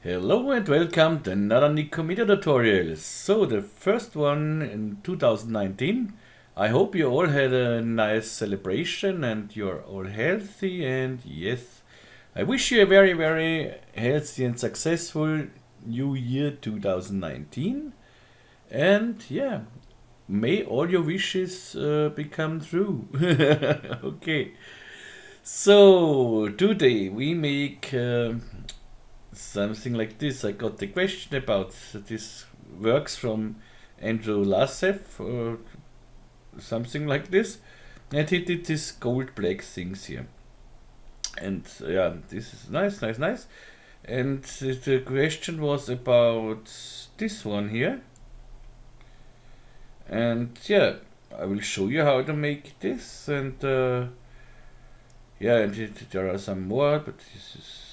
Hello and welcome to another Nikomedia tutorial. So the first one in 2019. I hope you all had a nice celebration and you're all healthy, and yes, I wish you a very healthy and successful new year 2019. And yeah, may all your wishes become true. Okay, so today we make something like this. I got the question about this works from Andrew Lassev or something like this, and he did this gold black things here. And yeah, this is nice. And the question was about this one here, and yeah, I will show you how to make this. And yeah, and there are some more, but this is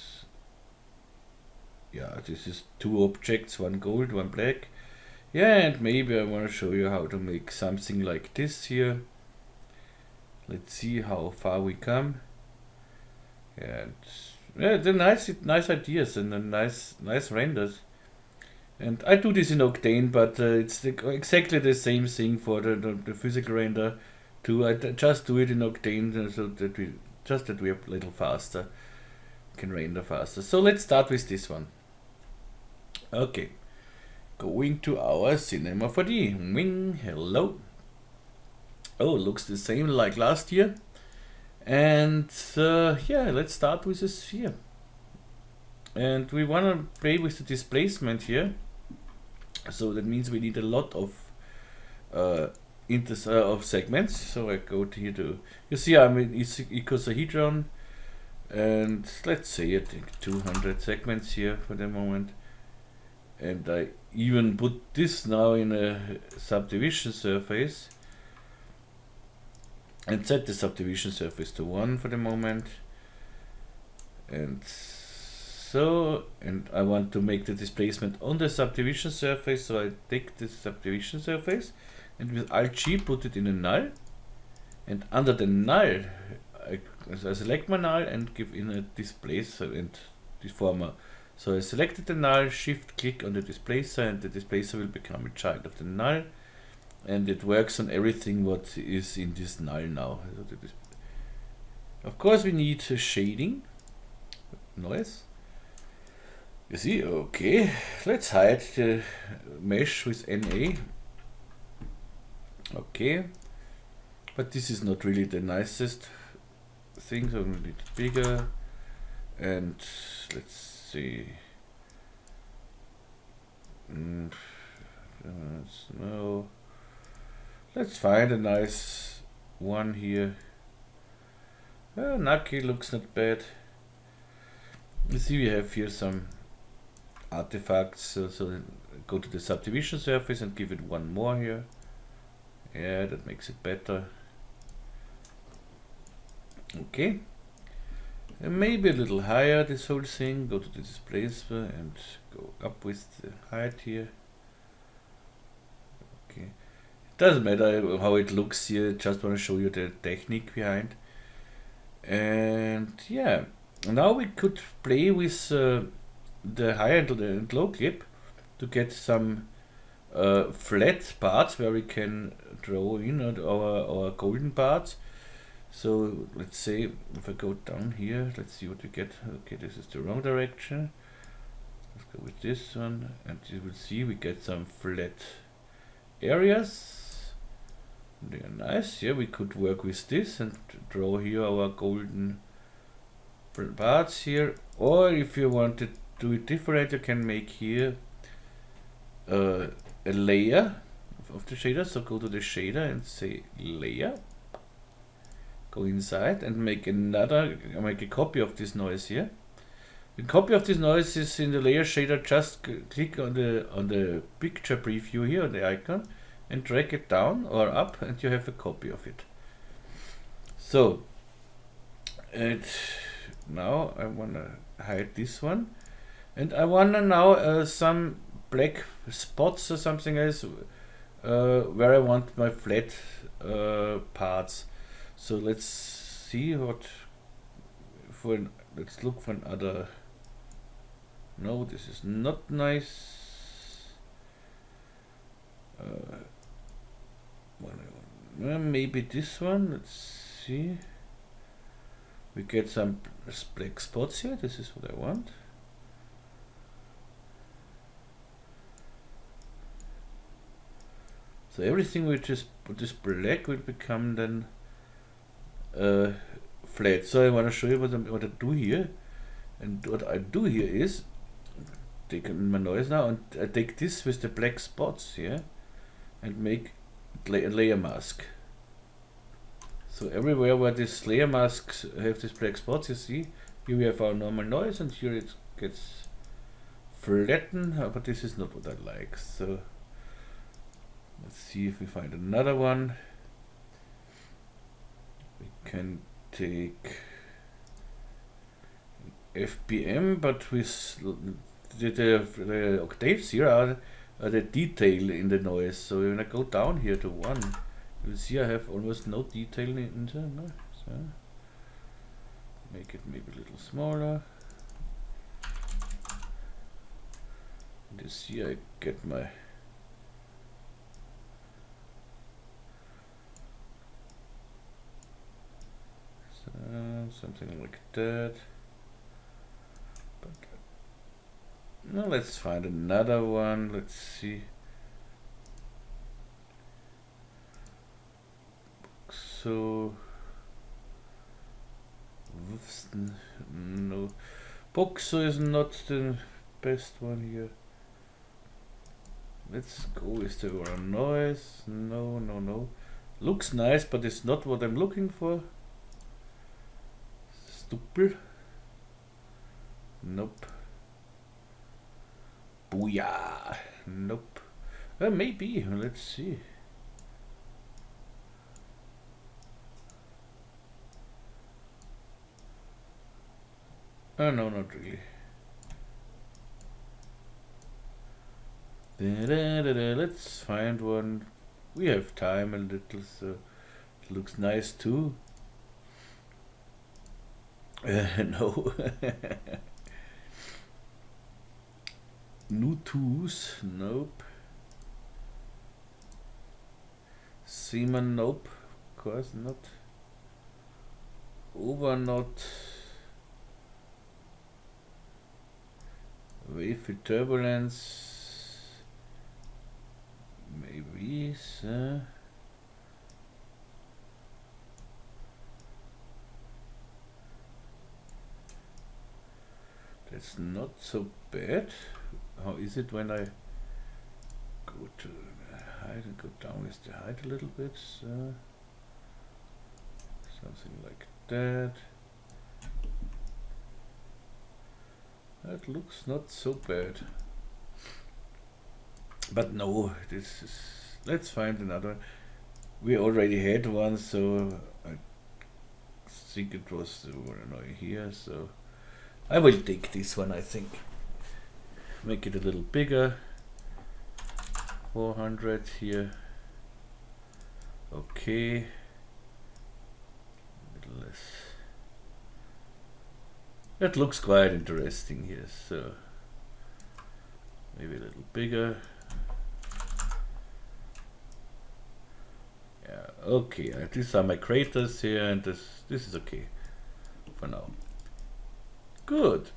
two objects, one gold, one black. Yeah, and maybe I want to show you how to make something like this here. Let's see how far we come. And yeah, the nice ideas and the nice renders. And I do this in Octane, but it's exactly the same thing for the physical render too. I just do it in Octane so that we are a little faster, can render faster. So let's start with this one. Okay, going to our Cinema 4D. Wing, hello. Oh, looks the same like last year. And yeah, let's start with a sphere. And we want to play with the displacement here. So that means we need a lot of segments. So I go here to, you see I'm in icosahedron, and let's say I think 200 segments here for the moment. And I even put this now in a subdivision surface and set the subdivision surface to 1 for the moment. And so, and I want to make the displacement on the subdivision surface, so I take this subdivision surface and with Alt G put it in a null, and under the null I select my null and give in a displacer and deformer. So I selected the null, shift click on the displacer, and the displacer will become a child of the null, and it works on everything what is in this null now. Of course we need shading, noise. You see, okay, let's hide the mesh with NA. Okay, but this is not really the nicest thing, so I'm a bit bigger, and let's see. No, let's find a nice one here. Naki looks not bad. You see, we have here some artifacts, so go to the subdivision surface and give it one more here. Yeah, that makes it better. Okay. And maybe a little higher this whole thing. Go to the displacer and go up with the height here. Okay. It doesn't matter how it looks here, just want to show you the technique behind. And yeah, now we could play with the high and low clip to get some flat parts where we can draw in our golden parts. So let's say if I go down here, let's see what we get. Okay, this is the wrong direction. Let's go with this one, and you will see we get some flat areas. They are nice. Here we could work with this and draw here our golden parts here. Or if you want to do it different, you can make here a layer of the shader. So go to the shader and say layer. Go inside and make a copy of this noise here. The copy of this noise is in the layer shader. Just click on the picture preview here on the icon and drag it down or up, and you have a copy of it. So, and now I wanna hide this one, and I wanna now some black spots or something else where I want my flat parts. So let's see let's look for another No, this is not nice. Maybe this one. Let's see. We get some black spots here. This is what I want. So everything which is black will become then flat. So I want to show you what I do here. And what I do here is take my noise now, and I take this with the black spots here and make a layer mask. So everywhere where these layer masks have these black spots, you see, here we have our normal noise, and here it gets flattened, but this is not what I like. So let's see if we find another one. We can take FBM, but with the octaves here are the detail in the noise. So when I go down here to 1, you'll see I have almost no detail in there. No? So make it maybe a little smaller. And you see I get my something like that. But now let's find another one. Let's see. So no, Boxo is not the best one here. Let's go with the raw noise. No. Looks nice, but it's not what I'm looking for. Stupid. Nope. Booyah. Nope. Maybe. Let's see. Oh, no, not really. Let's find one. We have time a little, so it looks nice too. No. Nutus, nope. Seaman, nope. Of course not. Over, not. Wave with turbulence. Maybe, so. That's not so bad. How is it when I go to height and go down with the height a little bit? So something like that. That looks not so bad. But no, this is. Let's find another. We already had one, so I think it was here. So I will take this one, I think. Make it a little bigger. 400 here. Okay. A little less. That looks quite interesting here, so maybe a little bigger. Yeah, okay. These are my craters here, and this is okay for now. Good.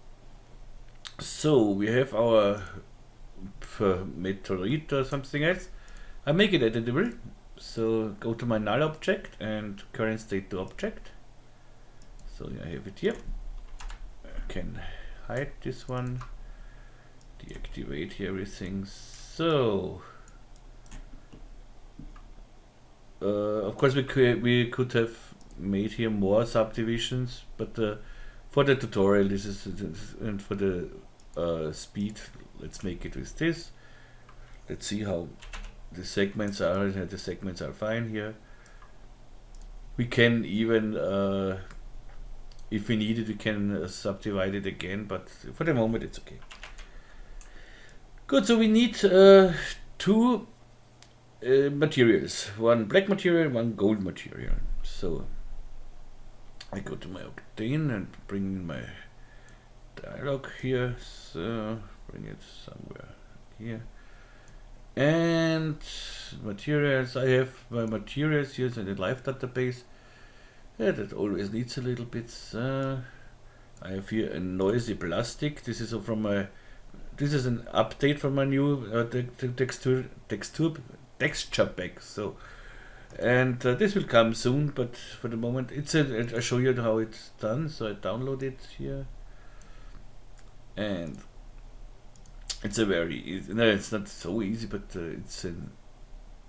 So we have our meteorite or something else. I make it editable. So go to my null object and current state to object. So I have it here. I can hide this one, deactivate everything. So of course we could have made here more subdivisions, but for the tutorial this is, and for the speed, let's make it with this. Let's see how the segments are. The segments are fine here. We can even if we need it, we can subdivide it again, but for the moment it's okay. Good, so we need two materials, one black material, one gold material. So I go to my Octane and bring in my dialog here, so bring it somewhere here. And materials, I have my materials here in the live database. Yeah, that always needs a little bit. I have here a noisy plastic. This is from my. This is an update from my new texture pack. So, and this will come soon. But for the moment, I'll show you how it's done. So I download it here, and it's a very easy. No, it's not so easy, but it's a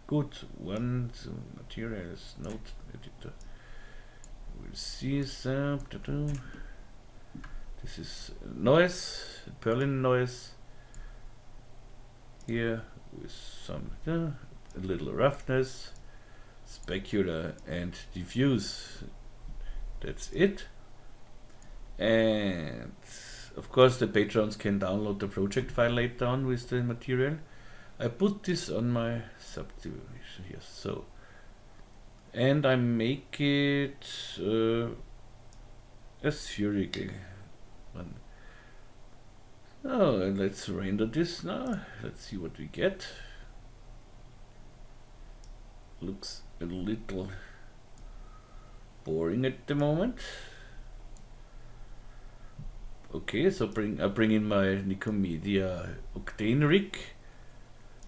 good one. So materials note editor. We'll see some. This is noise, Berlin noise. Here with some a little roughness, specular and diffuse. That's it. And of course the patrons can download the project file later on with the material. I put this on my subdivision here, so, and I make it a spherical one. Oh, and let's render this now. Let's see what we get. Looks a little boring at the moment. Okay, so I bring in my Nikomedias OCTANE Rig.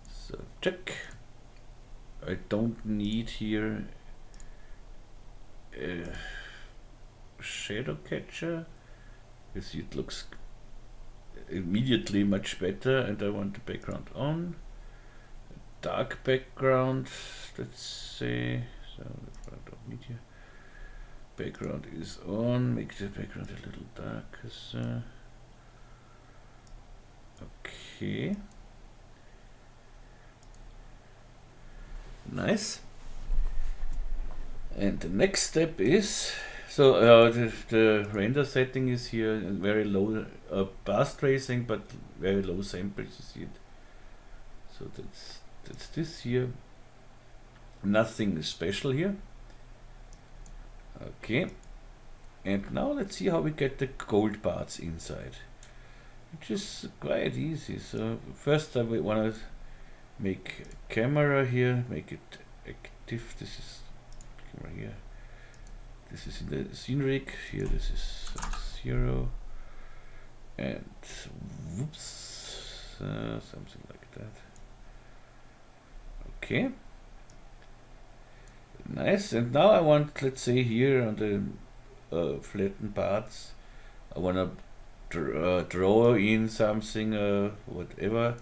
So check. I don't need here a shadow catcher. You see, it looks immediately much better, and I want the background on. Dark background, let's say. So I don't need here. Background is on. Make the background a little darker. So. Okay. Nice. And the next step is, so the render setting is here, and very low path tracing, but very low samples. You see it. So that's this here. Nothing special here. Okay. And now let's see how we get the gold parts inside, which is quite easy. So first I want to make camera here, make it active. This is camera here. This is in the scene rig here. This is 0, and whoops, something like that. Okay, nice. And now I want, let's say here on the flattened parts, I want to draw in something, whatever.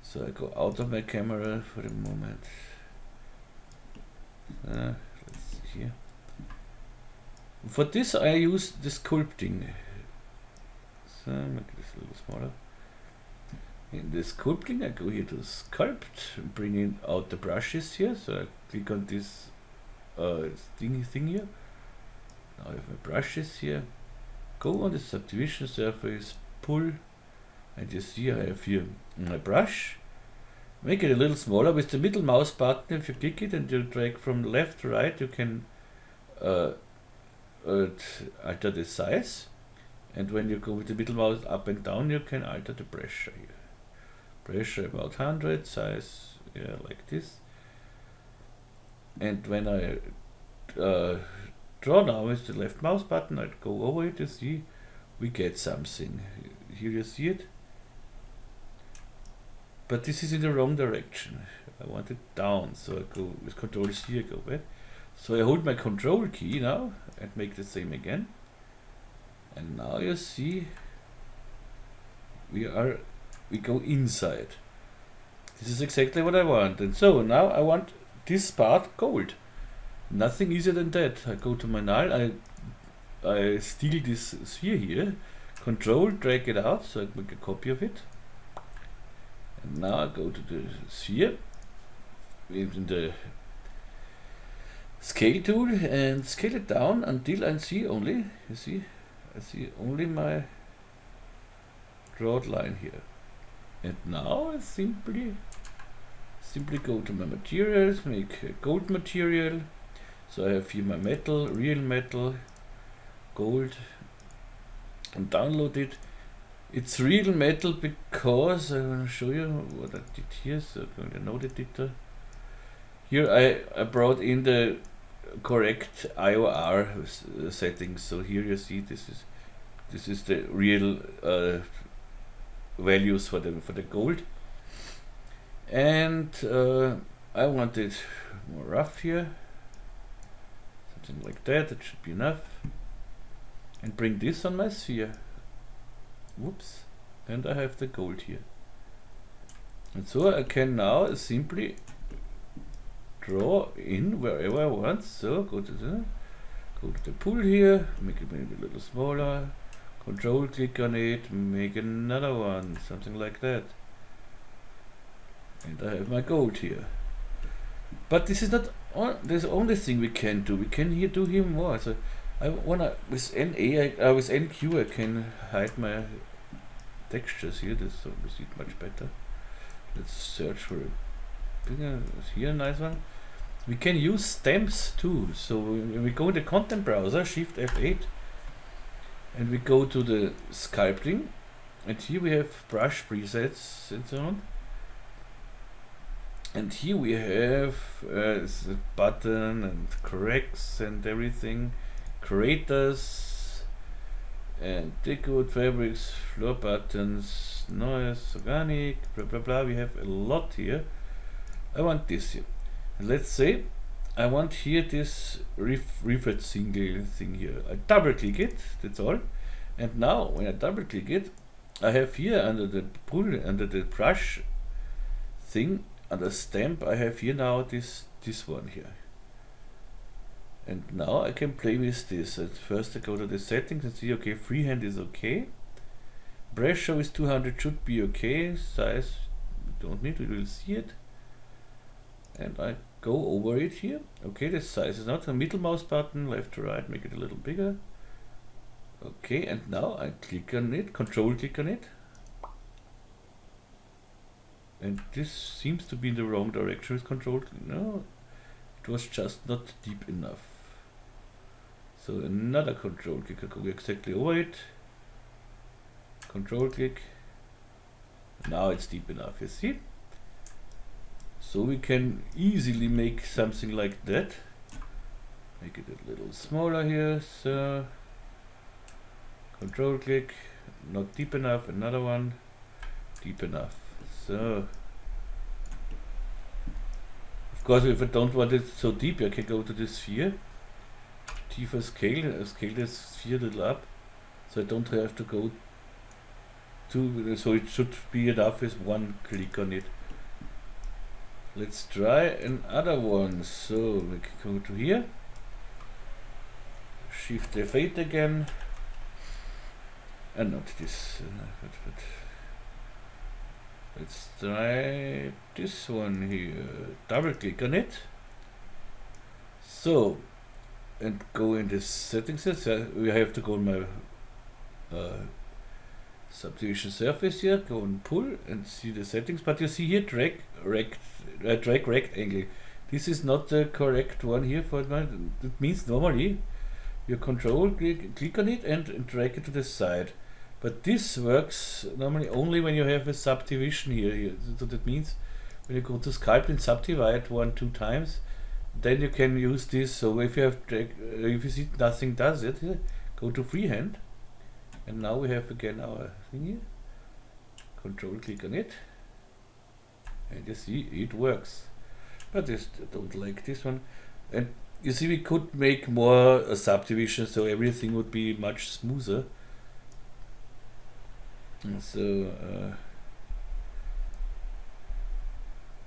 So I go out of my camera for the moment. Let's see here. For this I use the sculpting. So make this a little smaller. In the sculpting I go here to sculpt and bring in out the brushes here. So I click on this thing here. Now I have my brushes here. Go on the subdivision surface, pull, and you see I have here my brush. Make it a little smaller with the middle mouse button. If you click it and you drag from left to right, you can alter the size, and when you go with the middle mouse up and down, you can alter the pressure here. Pressure about 100, size like this. And when I draw now with the left mouse button, I'd go over it. You see, we get something. Here you see it, but this is in the wrong direction. I want it down, so I go with Control C. I go back. So I hold my Control key now and make the same again. And now you see we go inside. This is exactly what I want. And so now I want this part gold. Nothing easier than that. I go to my null, I steal this sphere here, Control, drag it out, so I make a copy of it. And now I go to the sphere in the scale tool and scale it down until I see only, you see, I see only my drawed line here. And now I simply go to my materials, make a gold material. So I have here my metal, real metal, gold, and download it. It's real metal because I want to show you what I did here. So I'm going to node editor. Here I brought in the correct IOR settings. So here you see this is the real values for the gold. And I want it more rough here. Something like that. That should be enough. And bring this on my sphere. Whoops, and I have the gold here. And so I can now simply draw in wherever I want. So go to the pool here, make it maybe a little smaller, control click on it, make another one, something like that. And I have my gold here. But this is not the only thing we can do. We can here do here more. So I wanna with with NQ I can hide my textures here. This so we see it much better. Let's search for a bigger here, a nice one. We can use stamps too. So when we go in the content browser, Shift F8, and we go to the sculpting, and here we have brush presets and so on. And here we have the button and corrects and everything. Creators and deco fabrics, floor buttons, noise, organic, blah blah blah. We have a lot here. I want this here. And let's say I want here this refret single thing here. I double click it, that's all. And now when I double click it, I have here under the pull, under the brush thing, under stamp, I have here now this one here. And now I can play with this. At first I go to the settings and see, okay, freehand is okay. Pressure is 200 should be okay. Size, we don't need, we will see it. And I go over it here. Okay, the size is not a middle mouse button, left to right, make it a little bigger. Okay, and now I click on it, control click on it. And this seems to be in the wrong direction with control. No, it was just not deep enough. So another control click, I go exactly over it. Control click. Now it's deep enough, you see? So we can easily make something like that. Make it a little smaller here, so control click, not deep enough, another one, deep enough. So of course if I don't want it so deep, I can go to the sphere, T for scale, scale the sphere a little up, so I don't have to go to, so it should be enough with one click on it. Let's try another one. So we can go to here, Shift F8 again, and not this, but let's try this one here. Double click on it. So, and go in the settings. We have to go in my Subdivision Surface here, go and pull and see the settings. But you see here drag rectangle. This is not the correct one here for mine. It means normally you control click on it and drag it to the side. But this works normally only when you have a subdivision here. So that means when you go to sculpt and subdivide 1-2 times, then you can use this. So if you have if you see nothing does it, go to freehand, and now we have again our thing here. Control click on it, and you see it works. But I don't like this one. And you see we could make more subdivision, so everything would be much smoother. So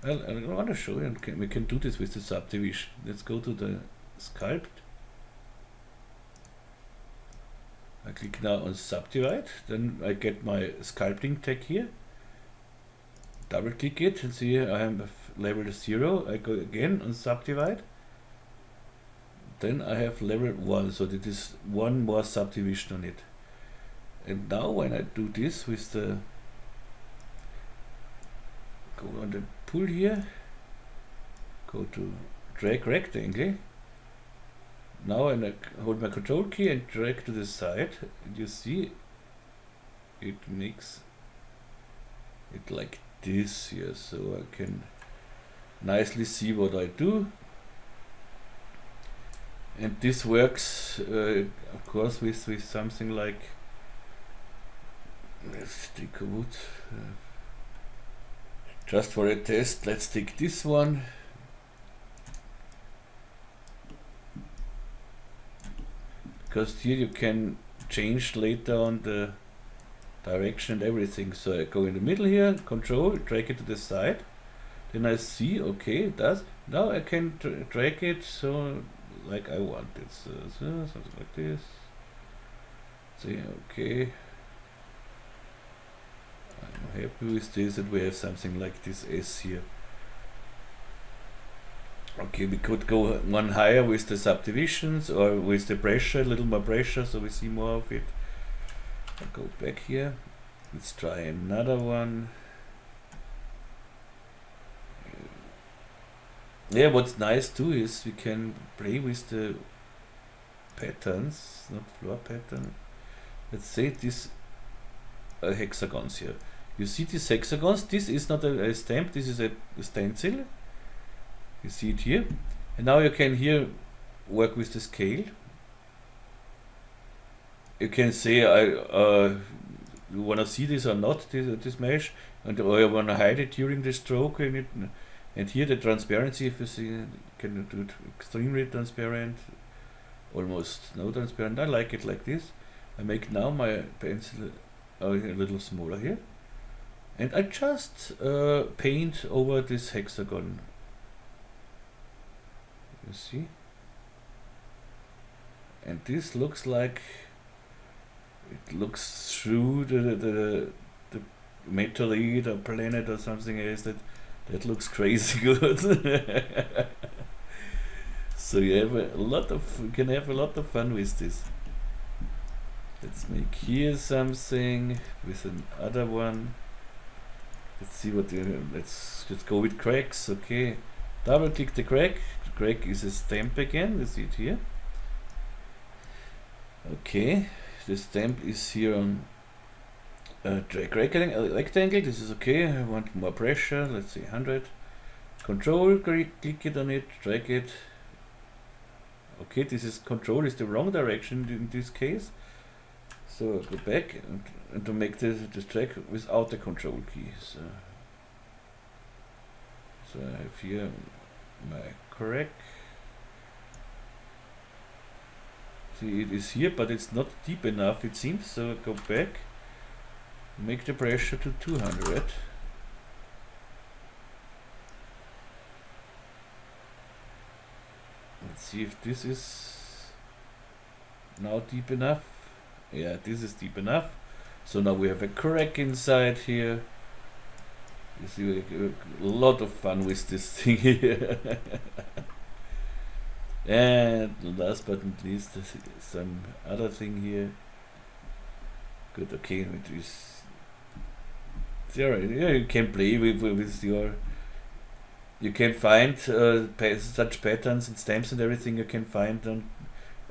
I want to show you, and we can do this with the subdivision. Let's go to the sculpt. I click now on subdivide, then I get my sculpting tag here. Double click it and see I am level 0. I go again on subdivide. Then I have level 1, so that is one more subdivision on it. And now when I do this with the, go on the pull here, go to drag rectangle. Now when I hold my control key and drag to the side, and you see it makes it like this here, so I can nicely see what I do. And this works, of course, with something like, let's take a wood. Just for a test, let's take this one. Because here you can change later on the direction and everything. So I go in the middle here, control, drag it to the side. Then I see, okay, it does. Now I can drag it so like I want it. So something like this. So yeah, okay. I'm happy with this, that we have something like this S here. Okay, we could go one higher with the subdivisions or with the pressure, a little more pressure, so we see more of it. I'll go back here. Let's try another one. Yeah, what's nice too is we can play with the patterns, not floor pattern. Let's say this hexagons here. You see these hexagons? This is not a stamp, this is a stencil. You see it here. And now you can here work with the scale. You can say you want to see this or not, this mesh, or you want to hide it during the stroke. And here the transparency, if you see, you can do it extremely transparent, almost no transparent. I like it like this. I make now my pencil a little smaller here. And I just paint over this hexagon. You see? And this looks like, it looks through the meteorite or planet or something else. That looks crazy good. So you have you can have a lot of fun with this. Let's make here something with another one. Let's see what let's just go with cracks. Okay, double click the crack. The crack is a stamp again. You see it here. Okay, the stamp is here on rectangle. This is okay. I want more pressure. Let's say 100. Control, click it on it, drag it. Okay, this is control is the wrong direction in this case. So go back and to make this track without the control key. So I have here my crack. See, it is here, but it's not deep enough, it seems. So go back. Make the pressure to 200. Let's see if this is now deep enough. Yeah, this is deep enough. So now we have a crack inside here. You see, we have a lot of fun with this thing here. And last but not least, some other thing here. Good, okay, it is. Yeah, you can play with your. You can find such patterns and stamps and everything. You can find on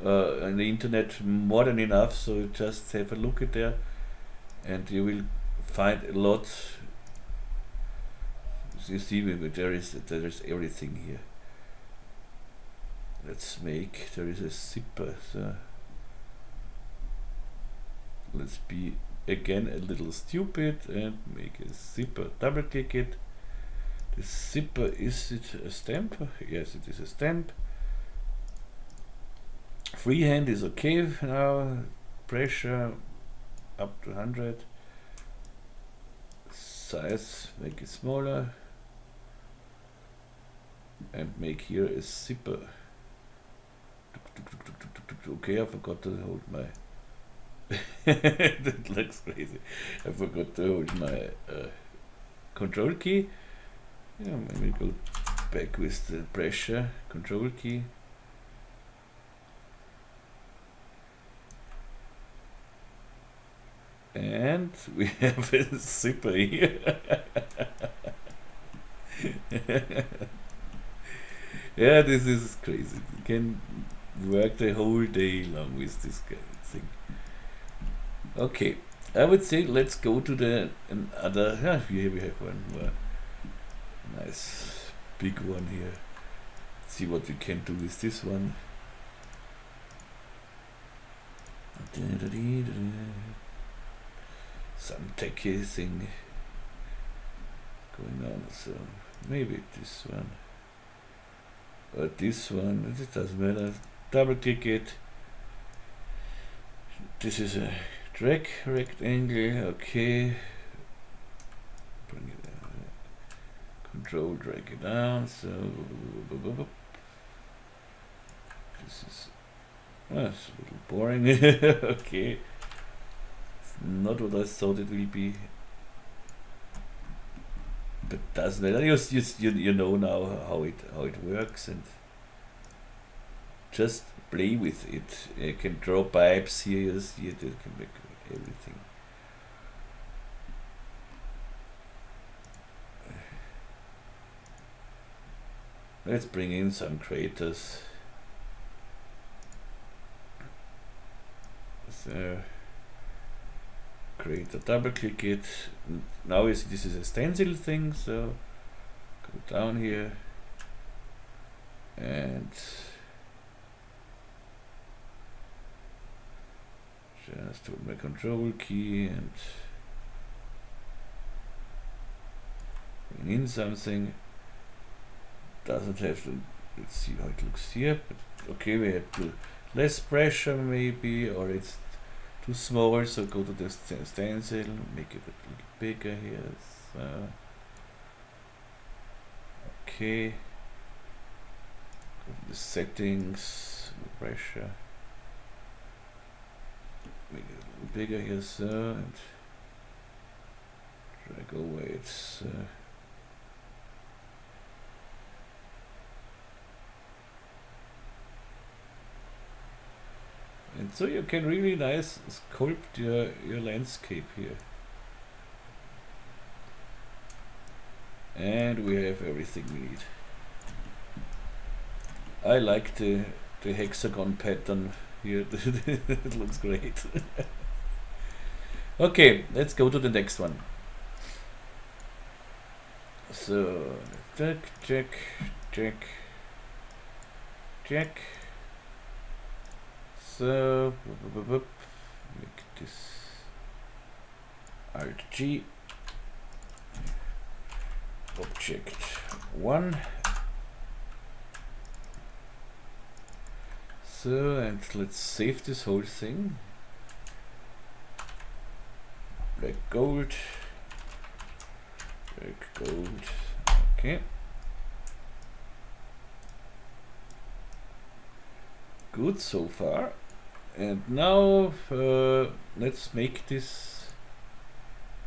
the internet more than enough. So just have a look at there, and you will find a lot. You see, there is everything here. Let's make. There is a zipper. So let's be again a little stupid and make a zipper. Double click it. The zipper, is it a stamp? Yes, it is a stamp. Freehand is okay now. Pressure up to 100. Size, make it smaller. And make here a zipper. Okay, I forgot to hold my that looks crazy. I forgot to hold my control key. Yeah, maybe go back with the pressure control key. And we have a zipper here. Yeah, this is crazy. You can work the whole day long with this thing. Okay, I would say let's go to the another. Yeah, here we have one more nice big one here. See what we can do with this one. Some techie thing going on, so maybe this one or this one, it doesn't matter. Double click it. This is a drag rectangle, okay. Bring it down. Control drag it down, so this is it's a little boring. Okay. It's not what I thought it will be. But doesn't matter. You know now how it works, and just play with it. You can draw pipes here, you see it, you can make everything. Let's bring in some craters. So create a double click it. Now you see this is a stencil thing, so go down here and just put my control key and bring in something. Doesn't have to. Let's see how it looks here. But okay, we have to less pressure maybe, or it's too small, so go to the stencil, make it a little bigger here. So, okay, go to the settings, pressure, make it a little bigger here, so, and drag away its and so you can really nice sculpt your landscape here. And we have everything we need. I like the hexagon pattern here. It looks great. Okay, let's go to the next one. So check. So make this Alt G, object 1. So, and let's save this whole thing. Black gold. Okay. Good so far. And now let's make this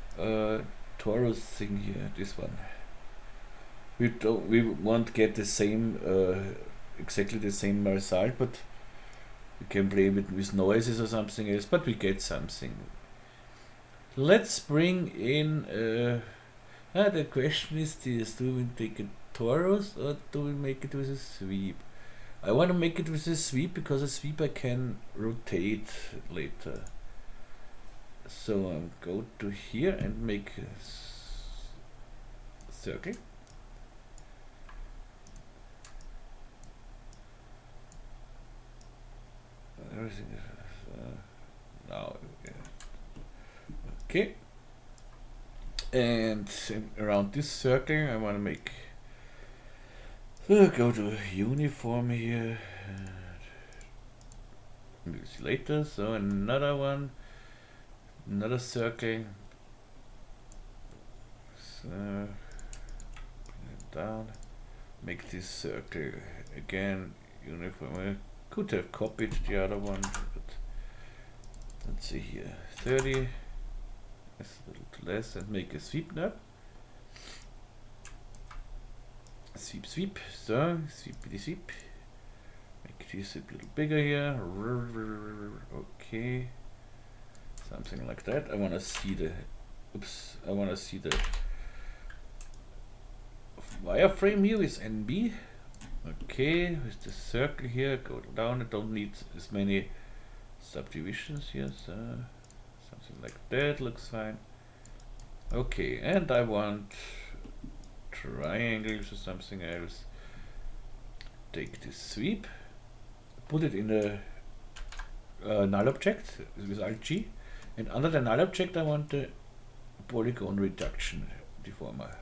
torus thing here. This one. We won't get the same exactly the same result, but we can play with noises or something else. But we get something. Let's bring in. The question is this: do we take a torus or do we make it with a sweep? I want to make it with a sweep because a sweep I can rotate later. So I'll go to here and make a circle. Everything is now. Okay. And around this circle I want to make. Go to uniform here. We'll see later. So another one, another circle. So bring it down. Make this circle again uniform. I could have copied the other one, but let's see here. 30. That's a little less, and make a sweep now. Sweep, so sweep. Make this a little bigger here. Okay, something like that. I want to see the. I want to see the wireframe here with NB. Okay, with the circle here, go down. I don't need as many subdivisions here, so something like that looks fine. Okay, and I want triangles or something else. Take this sweep, put it in a null object with Alt G, and under the null object I want the Polygon Reduction deformer.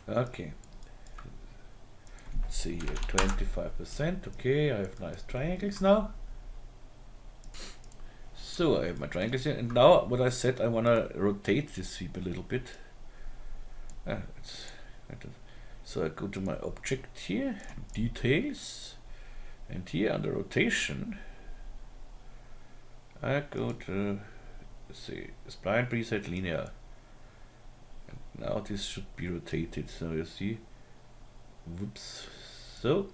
Okay, let's see here, 25%. Okay, I have nice triangles now. So I have my triangles here, and now what I said, I want to rotate this sweep a little bit. So I go to my object here, details, and here under rotation I go to, let's see, spline preset linear. And now this should be rotated, so you see, whoops. So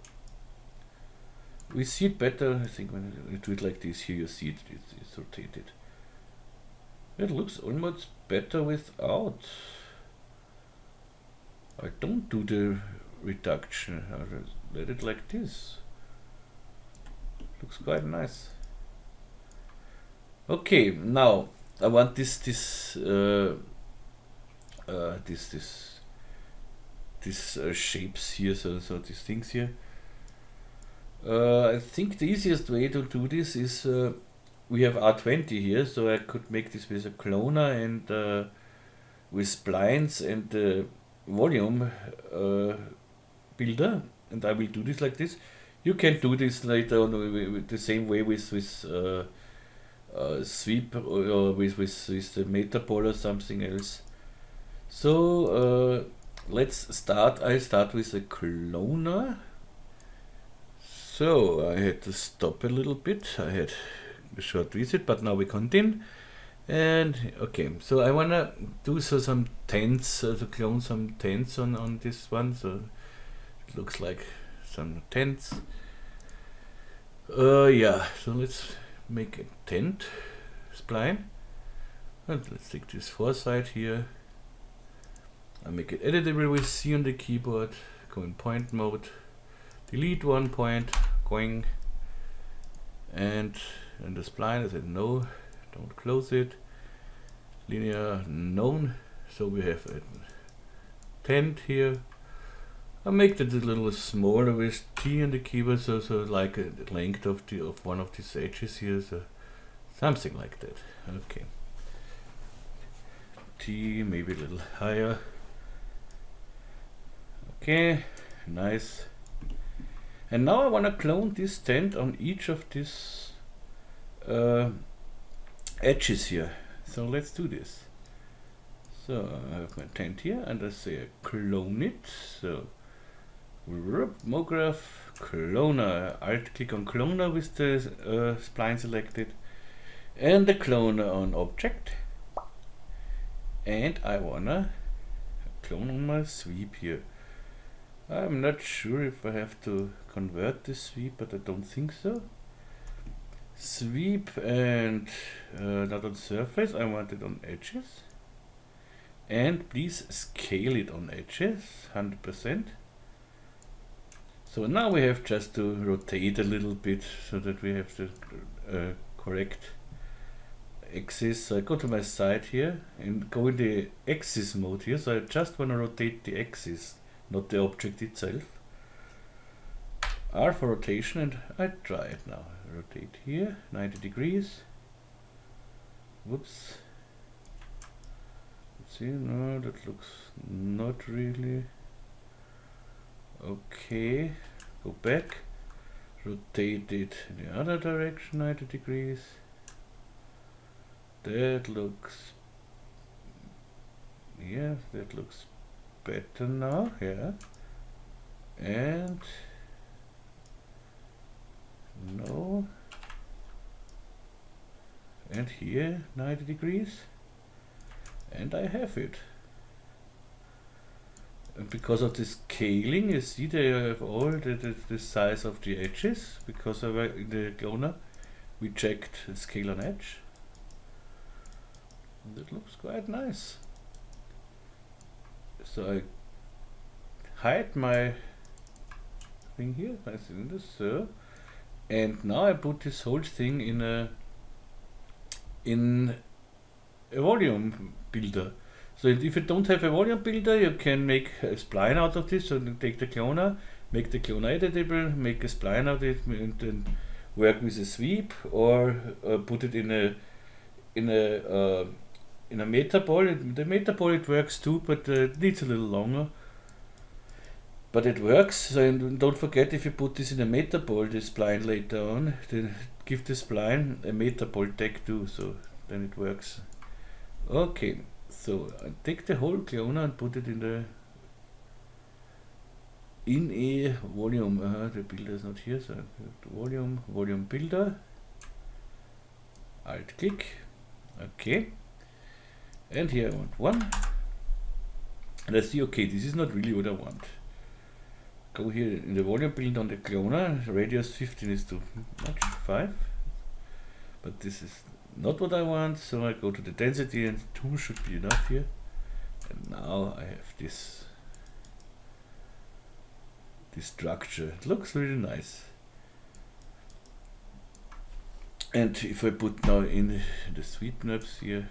we see it better, I think, when you do it like this. Here you see it's rotated. It looks almost better without. I don't do the reduction. I just let it like this. Looks quite nice. Okay, now I want these shapes here. So these things here. I think the easiest way to do this is we have R20 here, so I could make this with a cloner and with splines and volume builder, and I will do this like this. You can do this later on with the same way with sweep or with the metapole or something else. So let's start. I start with a cloner. So I had to stop a little bit. I had a short visit, but now we continue. And okay, so I wanna do some tents, to clone some tents on this one. So it looks like some tents. Yeah, so let's make a tent spline. And let's take this foresight here. I make it editable with C on the keyboard. Go in point mode. Delete one point. Going. And the spline, I said no. Don't close it. Linear known. So we have a tent here. I make that a little smaller with T on the keyboard, so like a length of one of these edges here, so something like that. Okay. T maybe a little higher. Okay, nice. And now I want to clone this tent on each of these edges here. So let's do this. So I have my tent here, and I say clone it. So MoGraph cloner. Alt click on cloner with the spline selected, and the cloner on object. And I wanna clone on my sweep here. I'm not sure if I have to convert this sweep, but I don't think so. Sweep and not on surface, I want it on edges. And please scale it on edges, 100%. So now we have just to rotate a little bit so that we have the correct axis. So I go to my side here and go in the axis mode here. So I just want to rotate the axis, not the object itself. R for rotation, and I try it now. Rotate here, 90 degrees. Whoops. Let's see, no, that looks not really. Okay, go back. Rotate it in the other direction, 90 degrees. That looks, yeah, that looks better now, yeah. And no, and here 90 degrees, and I have it. And because of the scaling, you see they have all the size of the edges, because of in the cloner we checked scale on edge. And it looks quite nice. So I hide my thing here, nice in this, and now I put this whole thing in a volume builder. So if you don't have a volume builder, you can make a spline out of this. So you take the cloner, make the cloner editable, make a spline out of it, and then work with a sweep, or put it in a metaball. The metaball it works too, but it needs a little longer. But it works. So and don't forget, if you put this in a metaball, the spline later on, then give the spline a metaball tag too. So then it works. Okay. So I take the whole cloner and put it in a volume. The builder is not here, so volume builder. Alt click. Okay. And here I want 1. And I see, okay, this is not really what I want. Go here in the volume builder on the cloner. Radius 15 is too much, 5. But this is not what I want, so I go to the density, and 2 should be enough here. And now I have this structure. It looks really nice. And if I put now in the sweep knobs here,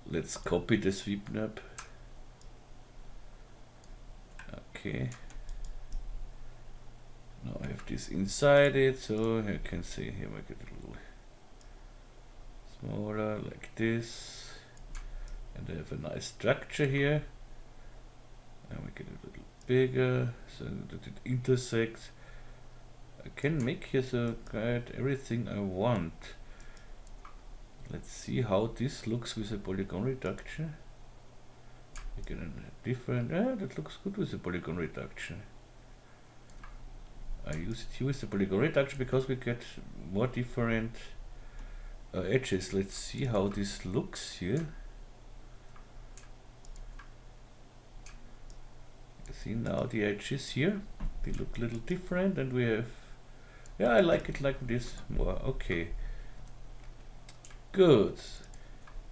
let's copy the sweep knob. Okay. Now I have this inside it, so I can say here I get a little smaller like this, and I have a nice structure here, and we get a little bigger so that it intersects. I can make here so quite everything I want. Let's see how this looks with a polygon reduction. I get a different, that looks good with the polygon reduction. I use it here with the polygon reduction because we get more different edges. Let's see how this looks here. You see now the edges here, they look a little different, and we have, yeah, I like it like this more. Okay, good.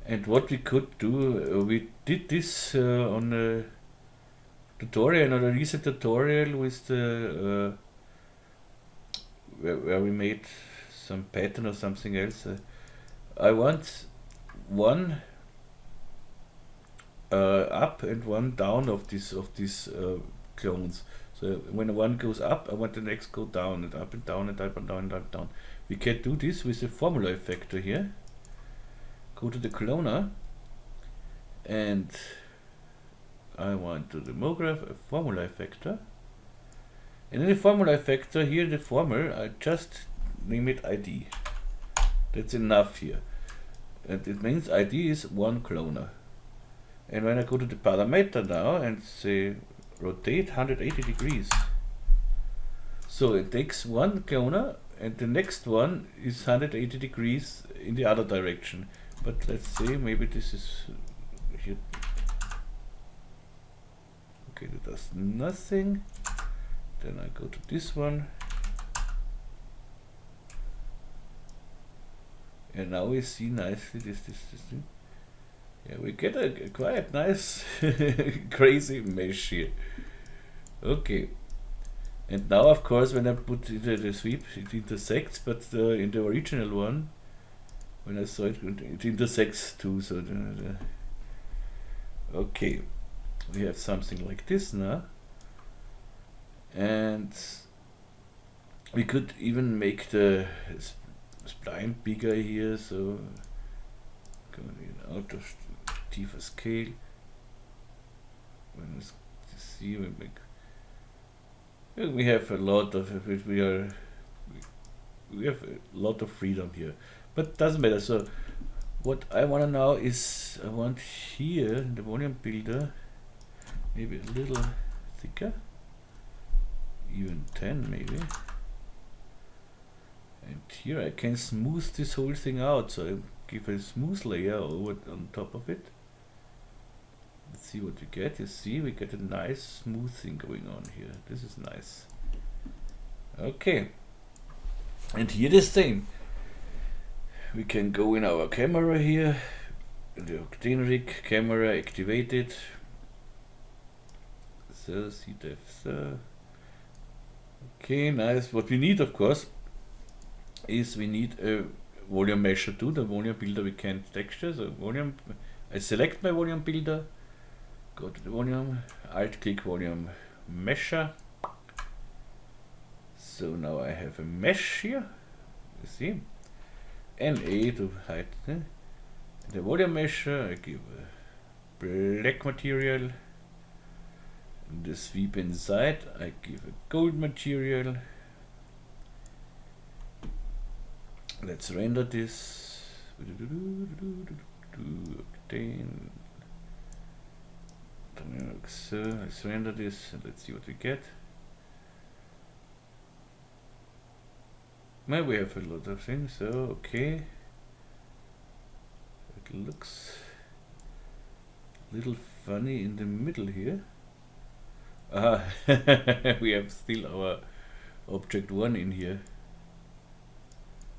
And what we could do, we did this on a tutorial, on a recent tutorial with the where we made some pattern or something else. I want one up and one down of these clones. So when one goes up, I want the next go down, and up and down and up and down and up and down. We can do this with a formula effector here. Go to the cloner, and I want to remove a formula effector. And in the formula effector here in the formula, I just name it ID. That's enough here. And it means ID is one cloner. And when I go to the parameter now and say rotate 180 degrees, so it takes one cloner and the next one is 180 degrees in the other direction. But let's say maybe this is here. Okay, that does nothing. Then I go to this one. And now we see nicely this thing. Yeah, we get a quite nice crazy mesh here. Okay. And now of course when I put the sweep, it intersects, but in the original one, when I saw it, it intersects too. So okay, we have something like this now, and we could even make the spline bigger here. So going out of deeper scale. When you see, we have a lot of we have a lot of freedom here. But doesn't matter. So what I want to now is I want here in the volume builder maybe a little thicker, even 10 maybe. And here I can smooth this whole thing out. So I give a smooth layer over on top of it. Let's see what we get. You see, we get a nice smooth thing going on here. This is nice. Okay. And here the same. We can go in our camera here, in the OCTANE Rig, camera activated. So, see that. So. Okay, nice. What we need, of course, is we need a volume measure too. The volume builder we can't texture, so volume. I select my volume builder, go to the volume, alt click volume measure. So now I have a mesh here. You see, NA to hide the volume measure. I give a black material. The sweep inside, I give a gold material. Let's render this. Octane. So let's render this and let's see what we get. Now we have a lot of things, so okay. It looks a little funny in the middle here. We have still our object 1 in here.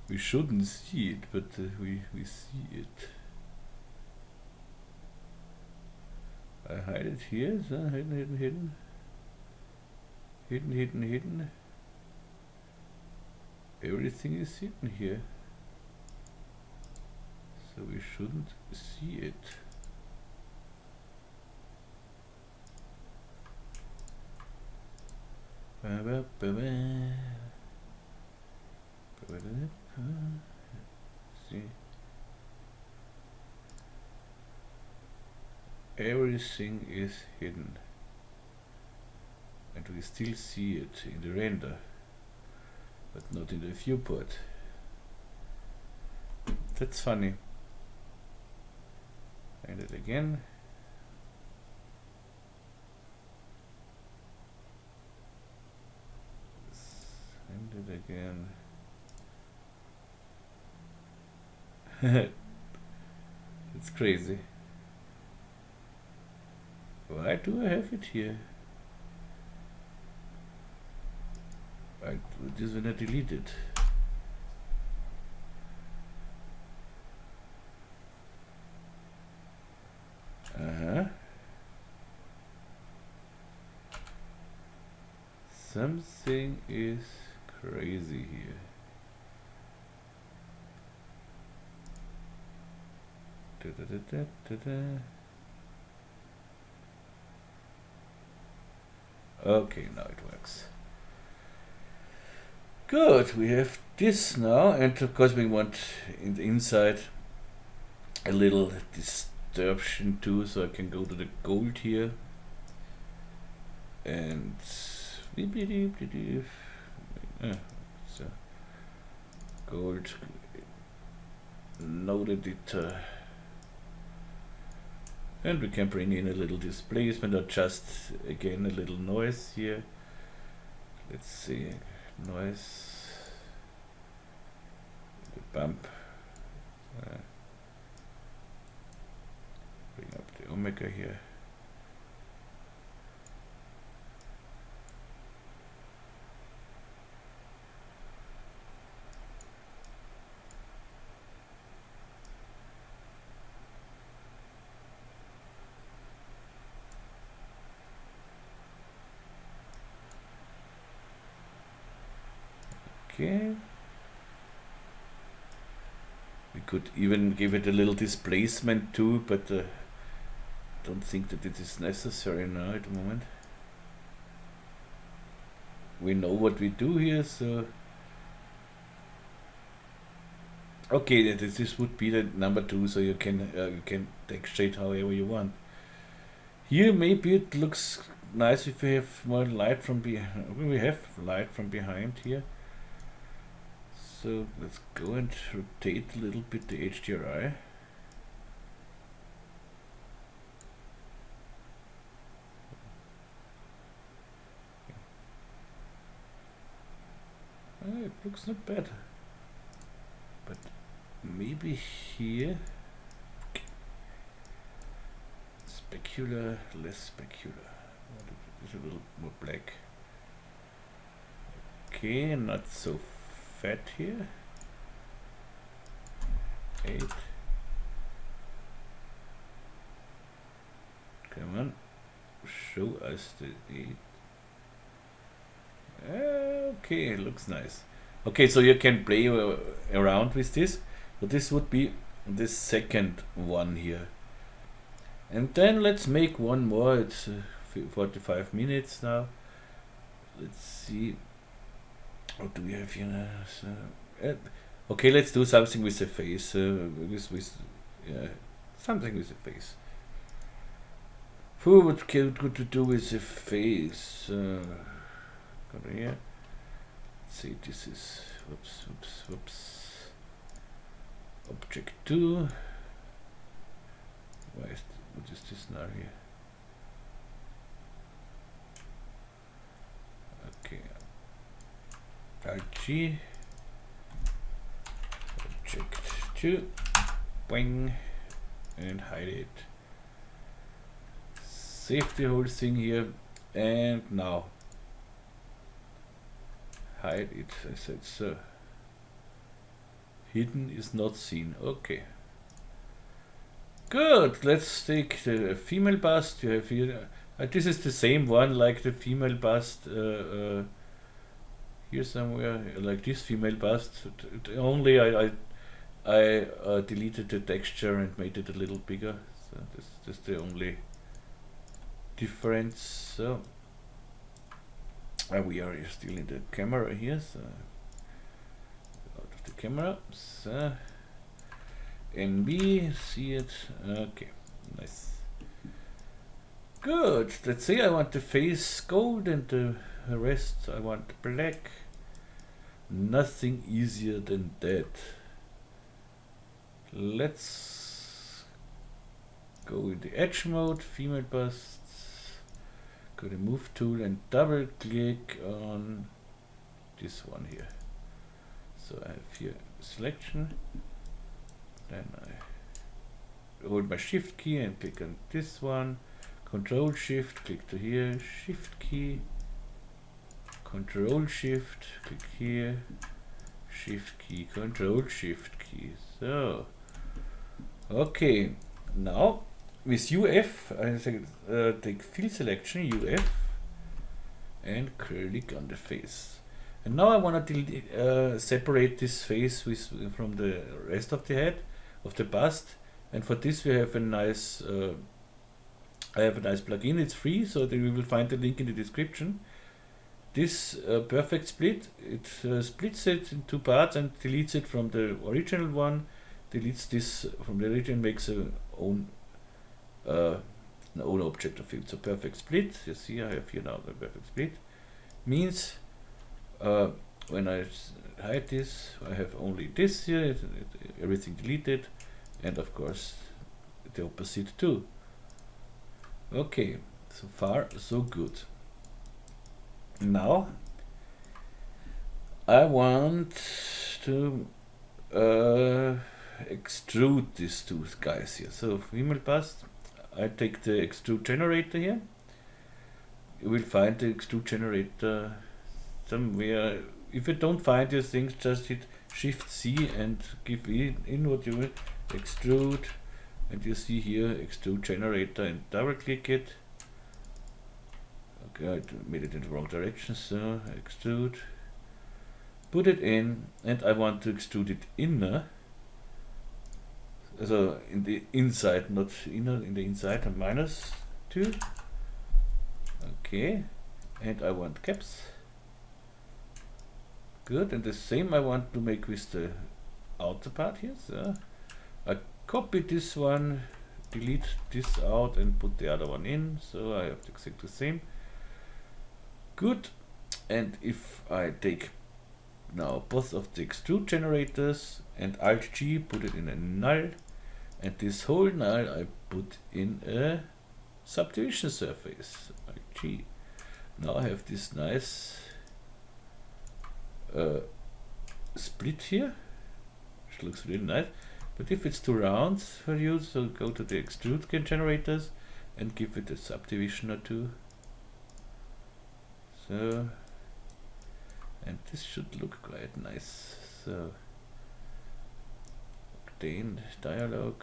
We shouldn't see it, but we see it. I hide it here, so hidden. Everything is hidden here. So we shouldn't see it. See, everything is hidden, and we still see it in the render, but not in the viewport. That's funny. And it again. And it again. It's crazy. Why do I have it here? I do this when I delete it. Something is crazy here. Okay, now it works. Good, we have this now, and of course we want in the inside a little distortion too, so I can go to the gold here and so gold node editor, and we can bring in a little displacement or just again a little noise here. Let's see, noise, the bump, bring up the omega here. Okay. We could even give it a little displacement too, but don't think that it is necessary now at the moment. We know what we do here, so okay, this would be the number 2, so you can texture it however you want. Here maybe it looks nice if we have more light from behind. We have light from behind here. So let's go and rotate a little bit the HDRI. It looks not bad, but maybe here specular, less specular. It's a little more black. Okay, not so fat here. 8. Come on, show us the 8. Okay, it looks nice. Okay, so you can play around with this. So this would be the second one here. And then let's make one more. It's 45 minutes now. Let's see. What do we have here now? So, okay, let's do something with the face. Yeah, something with the face. What good to do with the face? Go here. Let's see, this is whoops. Object 2. What is this now here? Okay. Alt-G. Object 2. Boing. And hide it. Save the whole thing here. And now. Hide it. I said so. Hidden is not seen. Okay. Good. Let's take the female bust. You have here. This is the same one like the female bust. Here somewhere, like this female bust. Only I deleted the texture and made it a little bigger. So this is the only difference. So we are still in the camera here. So out of the camera. So NB, see it. Okay, nice. Good. Let's say I want the face gold and the rest I want black. Nothing easier than that. Let's go in the edge mode, female busts. Go to move tool and double click on this one here. So I have here selection. Then I hold my shift key and click on this one. Control shift, click to here, shift key, control shift, click here, shift key, control shift key. So, okay, now with UF, I take fill selection, UF, and click on the face. And now I want to separate this face from the rest of the head, of the bust. And for this we have a nice I have a nice plugin. It's free, so we will find the link in the description. This perfect split, it splits it in two parts and deletes it from the original one. Deletes this from the original, makes an own object of it. So perfect split. You see, I have here now the perfect split. Means when I hide this, I have only this here. Everything deleted, and of course the opposite too. Okay, so far so good. Now I want to extrude these two guys here. So female bust, I take the extrude generator here. You will find the extrude generator somewhere. If you don't find these things, just hit Shift C and give in what you will. Extrude. And you see here extrude generator and double click it. Okay, I made it in the wrong direction, so extrude. Put it in, and I want to extrude it inner. So in the inside, not inner, in the inside, and -2. Okay, and I want caps. Good, and the same I want to make with the outer part here. So I copy this one, delete this out and put the other one in, so I have to exactly the same. Good, and if I take now both of the extrude generators and Alt-G, put it in a null, and this whole null I put in a subdivision surface, Alt-G. Now I have this nice split here, which looks really nice. But if it's too round for you, so go to the extrude generators and give it a subdivision or two. So, and this should look quite nice. So, Octane dialog.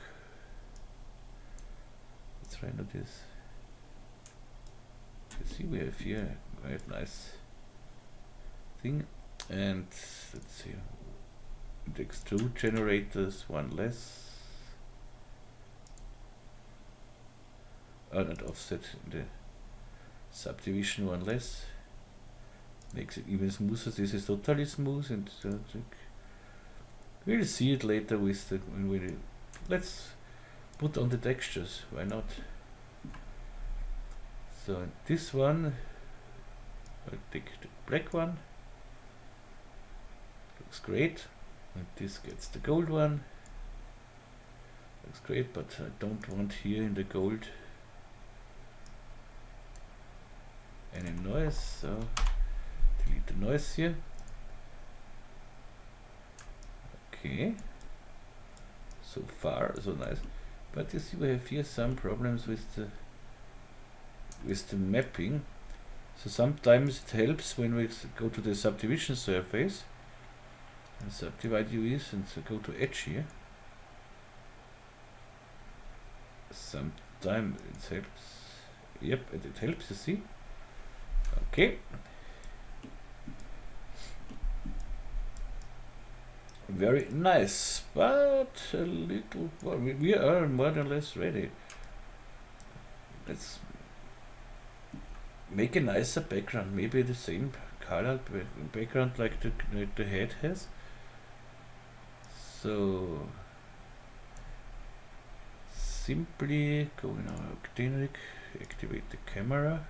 Let's render this. You see, we have here quite nice thing. And let's see. The extrude generators, one less. Oh, not offset, the subdivision, one less. Makes it even smoother. This is totally smooth, and we'll see it later with the when we let's put on the textures. Why not? So this one, I'll take the black one. Looks great. And this gets the gold one. Looks great, but I don't want here in the gold any noise, so delete the noise here. Okay, so far so nice, but you see we have here some problems with the mapping. So sometimes it helps when we go to the subdivision surface and subdivide UVs and so go to edge here. Sometimes it helps. Yep, it helps, you see. Okay. Very nice, but a little, well, we are more or less ready. Let's make a nicer background, maybe the same color background like the head has. So simply go in our OCTANE Rig, activate the camera.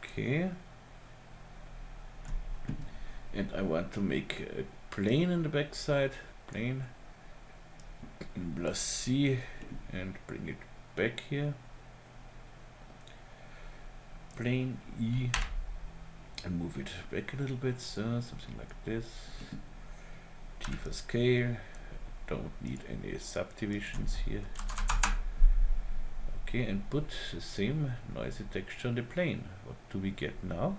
Okay, and I want to make a plane in the backside, plane in plus C, and bring it back here, plane E, and move it back a little bit, so something like this. T for scale, don't need any subdivisions here. Okay, and put the same noisy texture on the plane. What do we get now?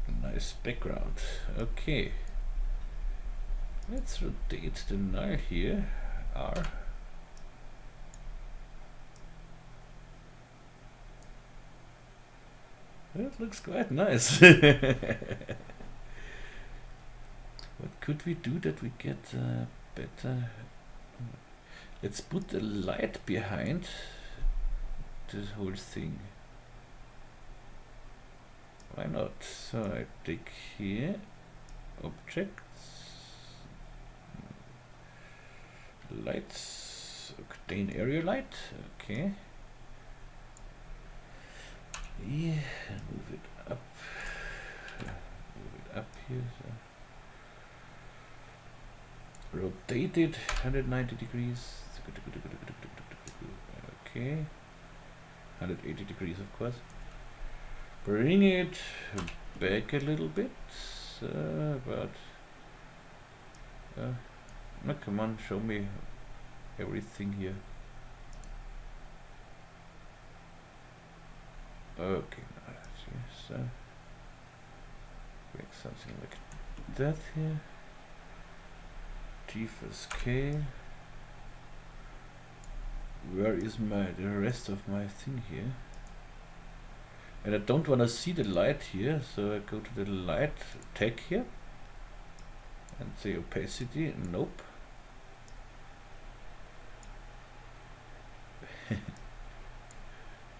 A nice background. Okay, let's rotate the null here, R. That looks quite nice. What could we do that we get better? Let's put a light behind this whole thing. Why not? So I take here objects, lights, octane area light. Okay. Yeah, move it up. Move it up here. So. Rotate it 190 degrees. Okay, 180 degrees, of course. Bring it back a little bit, but no, come on, show me everything here. Okay, so make something like that here. T for scale. Where is the rest of my thing here? And I don't want to see the light here, so I go to the light tag here and say opacity. Nope.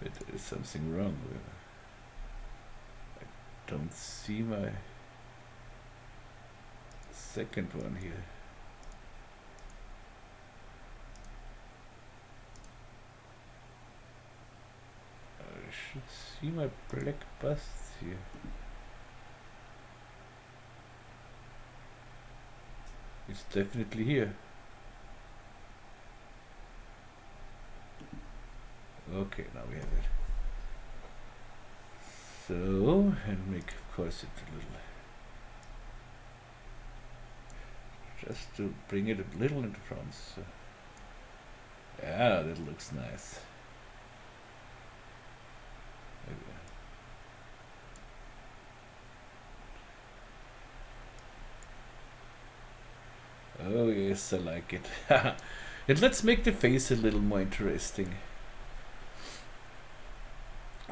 But there is something wrong with it. I don't see my second one here. I should see my black bust here. It's definitely here. Okay, now we have it. So, and make, of course, it a little, just to bring it a little into front. So. Yeah, that looks nice. Oh yes, Yes, I like it. And let's make the face a little more interesting.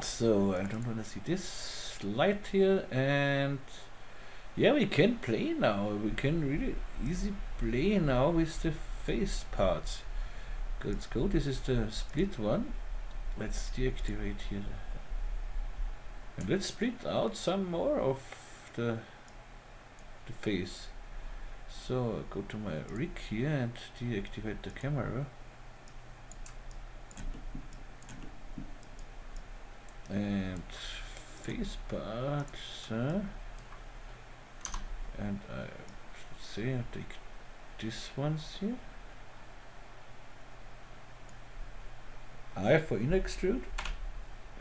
So I don't want to see this light here, and yeah, we can play now. We can really easy play now with the face parts. Let's go. This is the split one. Let's deactivate here. And let's split out some more of the face. So go to my rig here and deactivate the camera. And face parts. And let's see, I take this ones here. I for in extrude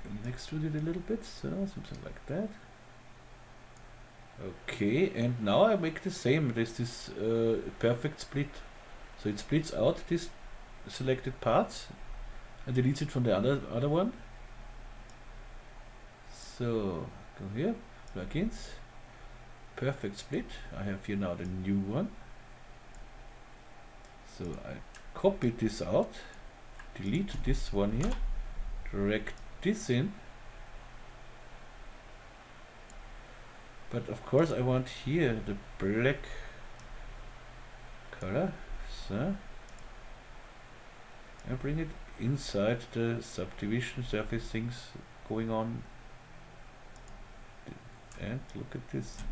it a little bit, so something like that. Okay, and now I make the same. There's this perfect split, so it splits out these selected parts and deletes it from the other one. So go here, plugins, perfect split. I have here now the new one. So I copy this out, delete this one here, drag this in. But of course I want here the black color, so I bring it inside the subdivision surface things going on. And look at this.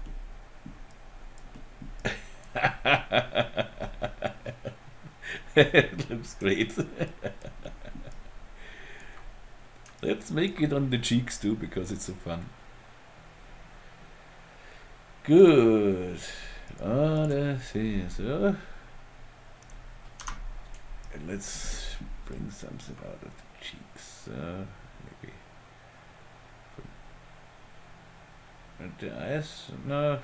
It looks great. Let's make it on the cheeks too, because it's so fun. Good. So let's bring something out of the cheeks. Maybe. And the eyes, no.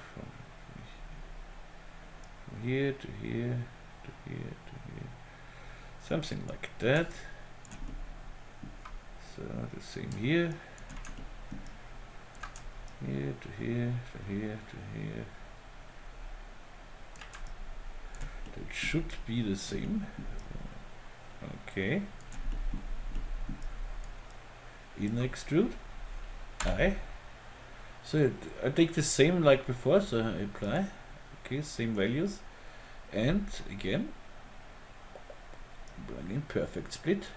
From here to here to here to here. Something like that. So the same here. Here to here to here to here. That should be the same. Okay. In extrude. Aye. So I take the same like before, so I apply. Okay, same values. And again, bring in perfect split.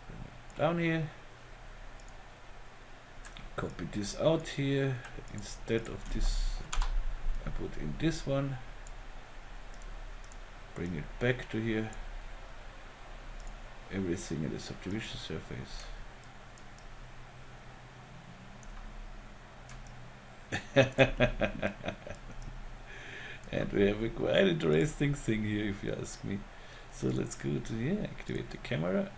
Bring it down here. Copy this out here. Instead of this, I put in this one. Bring it back to here. Everything in the subdivision surface. And we have a quite interesting thing here, if you ask me. So let's go to here, activate the camera.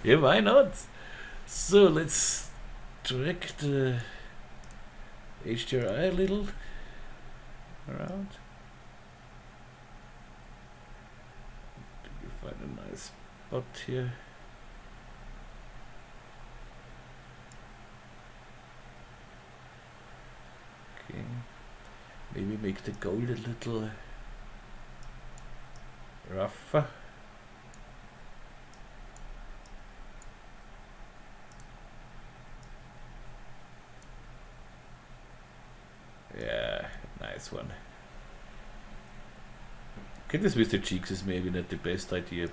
Yeah, why not? So let's drag the HDRI a little around. Find a nice spot here. Okay, maybe make the gold a little rougher. Yeah, nice one. Okay, this with the cheeks is maybe not the best idea,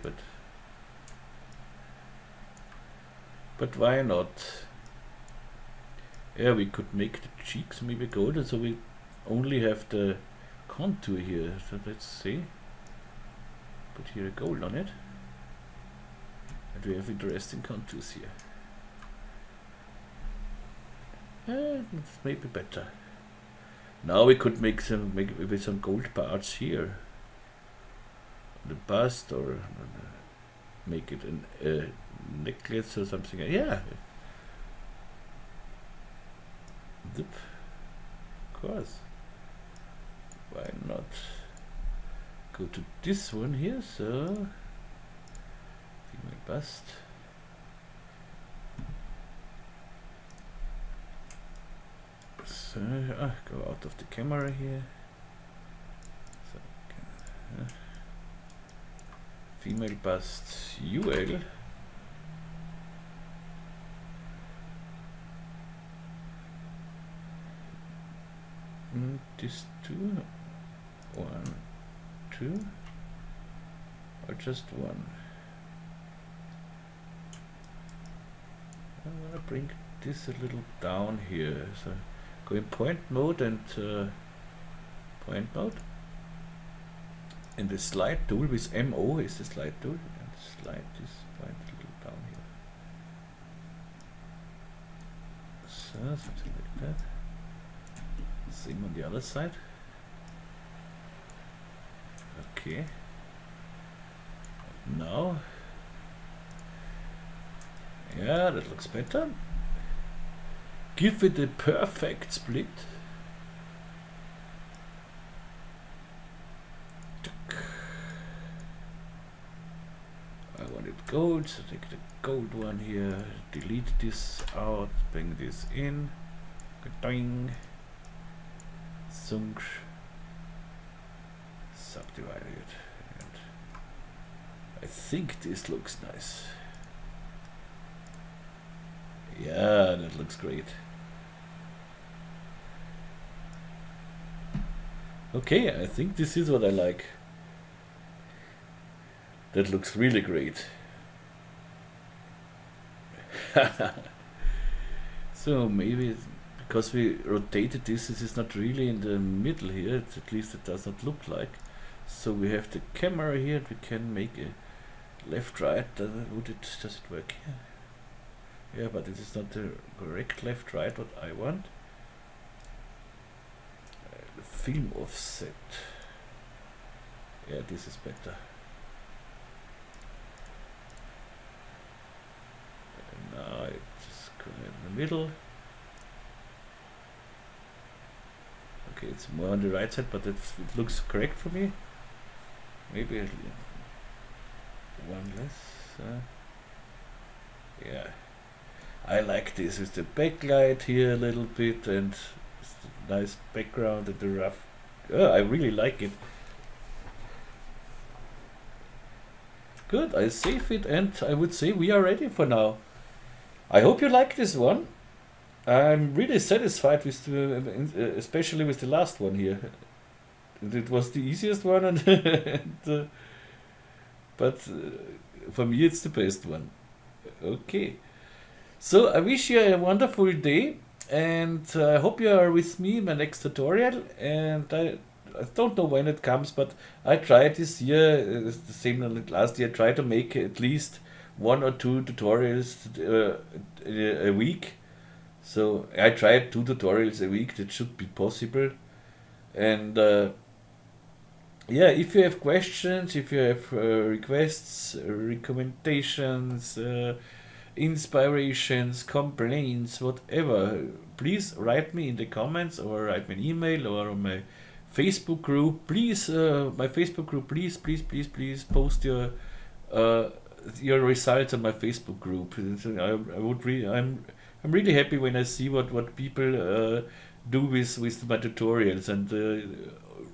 but why not? Yeah, we could make the cheeks maybe golden, so we only have the contour here. So let's see. Put here a gold on it, and we have interesting contours here. It's maybe better. Now we could make maybe some gold parts here. The bust, or make it a necklace or something. Yeah. Zip. Of course. Why not? Go to this one here. So female bust. go out of the camera here. So, female bust UL. This two, 1, 2, or just one. I want to bring this a little down here. So go in point mode and point mode. And the slide tool with MO is the slide tool, and slide this point a little down here. So something like that. Same on the other side. Okay. Now, yeah, that looks better. Give it a perfect split. I want it gold, so take the gold one here, delete this out, bring this in, doing, sunk, subdivide it, and I think this looks nice. Yeah, that looks great. Okay, I think this is what I like. That looks really great. So maybe because we rotated this, this is not really in the middle here, at least it does not look like. So we have the camera here, we can make a left right. Does it work here? Yeah, but this is not the correct left right what I want. The film offset. Yeah, this is better. And now I just go in the middle. Okay, it's more on the right side, but it looks correct for me. Maybe one less. Yeah, I like this with the backlight here a little bit, and the nice background and the rough. Oh, I really like it. Good, I save it, and I would say we are ready for now. I hope you like this one. I'm really satisfied with the, especially with the last one here. It was the easiest one, and but for me it's the best one. Okay, so I wish you a wonderful day, and I hope you are with me in my next tutorial. And I don't know when it comes, but I tried this year, the same like last year, try to make at least 1 or 2 tutorials a week. So I tried 2 tutorials a week. That should be possible. And yeah, if you have questions, if you have requests, recommendations, inspirations, complaints, whatever, please write me in the comments, or write me an email, or on my Facebook group. Please, my Facebook group, please post your results on my Facebook group. I'm really happy when I see what people do with my tutorials, and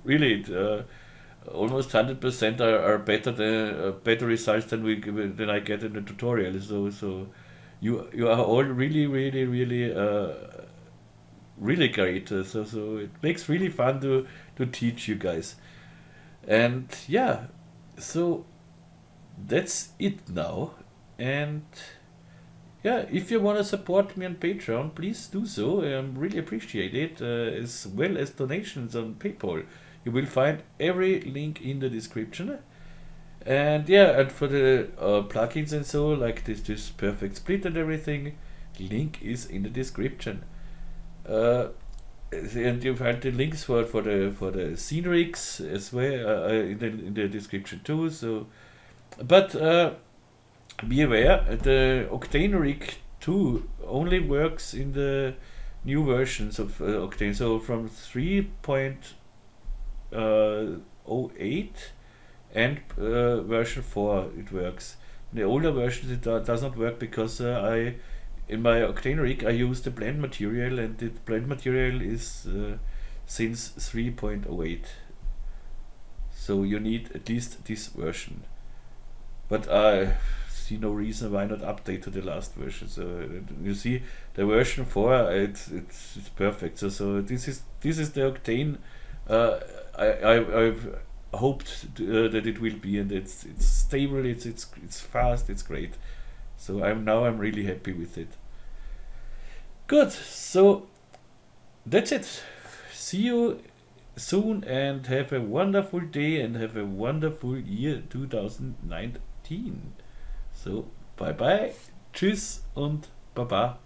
really almost 100% are better results than I get in the tutorial. So you are all really great. So it makes really fun to teach you guys. And yeah, so that's it now. And yeah, if you want to support me on Patreon, please do so. I really appreciate it, as well as donations on PayPal. You will find every link in the description. And yeah, and for the plugins and so, like this perfect split and everything, link is in the description. And you find the links for the scene rigs as well in the description too. So, but be aware, the Octane Rig 2 only works in the new versions of Octane. So from 3.08 and version 4 it works. In the older versions it does not work, because I in my Octane rig I use the blend material, and the blend material is since 3.08. So you need at least this version. But I see no reason why not update to the last version. So you see the version 4, it's perfect. So this is the Octane I've hoped that it will be, and it's stable, it's fast, it's great. So I'm really happy with it. Good. So that's it. See you soon, and have a wonderful day, and have a wonderful year 2019. So bye bye, tschüss und baba.